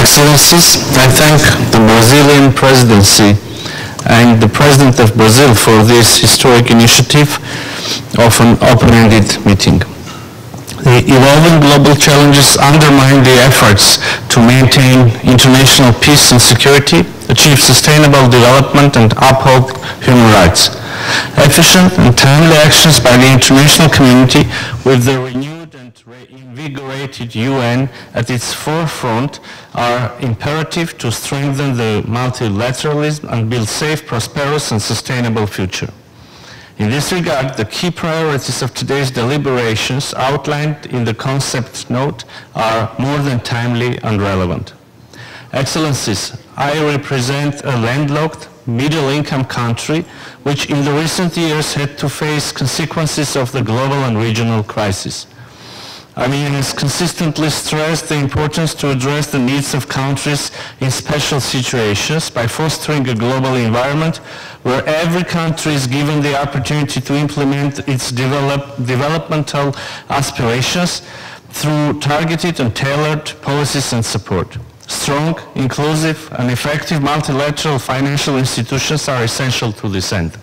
Excellencies, I thank the Brazilian presidency and the President of Brazil for this historic initiative of an open-ended meeting. The evolving global challenges undermine the efforts to maintain international peace and security, achieve sustainable development, and uphold human rights. Efficient and timely actions by the international community with the renewed and reinvigorated UN at its forefront are imperative to strengthen the multilateralism and build safe, prosperous, and sustainable future. In this regard, the key priorities of today's deliberations outlined in the concept note are more than timely and relevant. Excellencies, I represent a landlocked, middle-income country which in the recent years had to face consequences of the global and regional crisis. Armenia has consistently stressed the importance to address the needs of countries in special situations by fostering a global environment where every country is given the opportunity to implement its developmental aspirations through targeted and tailored policies and support. Strong, inclusive, and effective multilateral financial institutions are essential to this end.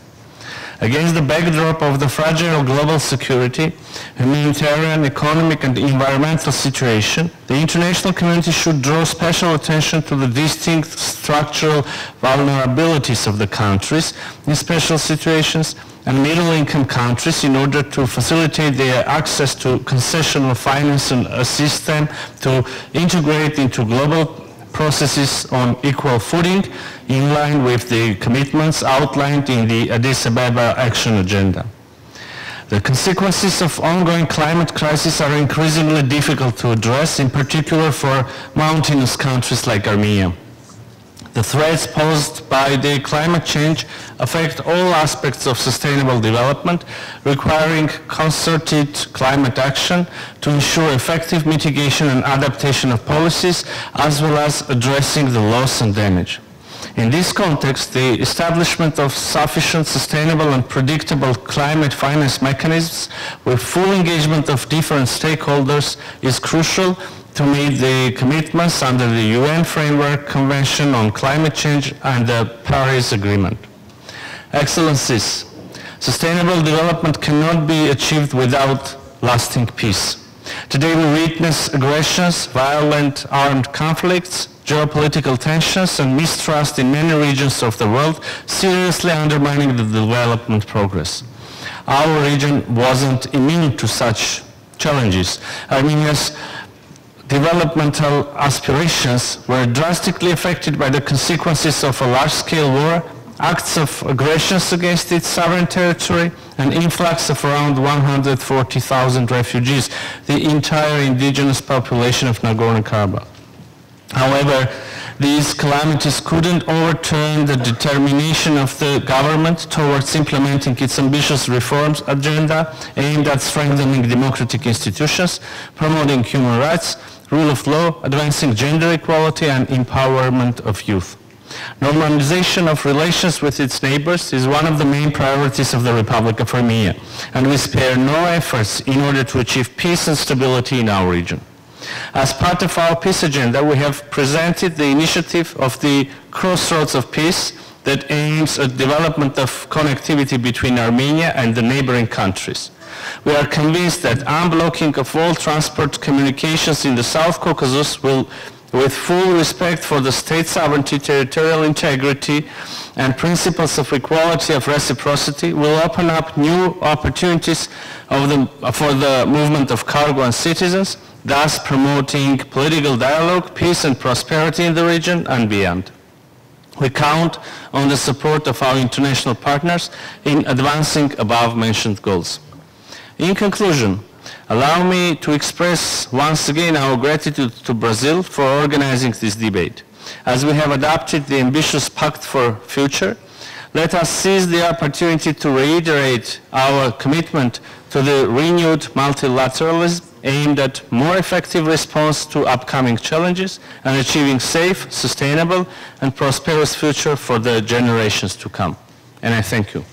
Against the backdrop of the fragile global security, humanitarian, economic, and environmental situation, the international community should draw special attention to the distinct structural vulnerabilities of the countries in special situations and middle-income countries in order to facilitate their access to concessional finance and assist them to integrate into global processes on equal footing in line with the commitments outlined in the Addis Ababa Action Agenda. The consequences of ongoing climate crisis are increasingly difficult to address, in particular for mountainous countries like Armenia. The threats posed by the climate change affect all aspects of sustainable development, requiring concerted climate action to ensure effective mitigation and adaptation of policies, as well as addressing the loss and damage. In this context, the establishment of sufficient, sustainable, and predictable climate finance mechanisms with full engagement of different stakeholders is crucial to meet the commitments under the UN Framework Convention on Climate Change and the Paris Agreement. Excellencies, sustainable development cannot be achieved without lasting peace. Today we witness aggressions, violent armed conflicts, geopolitical tensions, and mistrust in many regions of the world, seriously undermining the development progress. Our region wasn't immune to such challenges. Armenia's developmental aspirations were drastically affected by the consequences of a large-scale war, acts of aggressions against its sovereign territory, and influx of around 140,000 refugees, the entire indigenous population of Nagorno-Karabakh. However, these calamities couldn't overturn the determination of the government towards implementing its ambitious reforms agenda aimed at strengthening democratic institutions, promoting human rights, rule of law, advancing gender equality, and empowerment of youth. Normalization of relations with its neighbors is one of the main priorities of the Republic of Armenia, and we spare no efforts in order to achieve peace and stability in our region. As part of our peace agenda, we have presented the initiative of the Crossroads of Peace that aims at development of connectivity between Armenia and the neighboring countries. We are convinced that unblocking of all transport communications in the South Caucasus will, with full respect for the state sovereignty, territorial integrity, and principles of equality of reciprocity, will open up new opportunities for the movement of cargo and citizens, thus promoting political dialogue, peace and prosperity in the region and beyond. We count on the support of our international partners in advancing above-mentioned goals. In conclusion, allow me to express once again our gratitude to Brazil for organizing this debate. As we have adopted the ambitious Pact for Future, let us seize the opportunity to reiterate our commitment to the renewed multilateralism aimed at more effective response to upcoming challenges and achieving safe, sustainable, and prosperous future for the generations to come. And I thank you.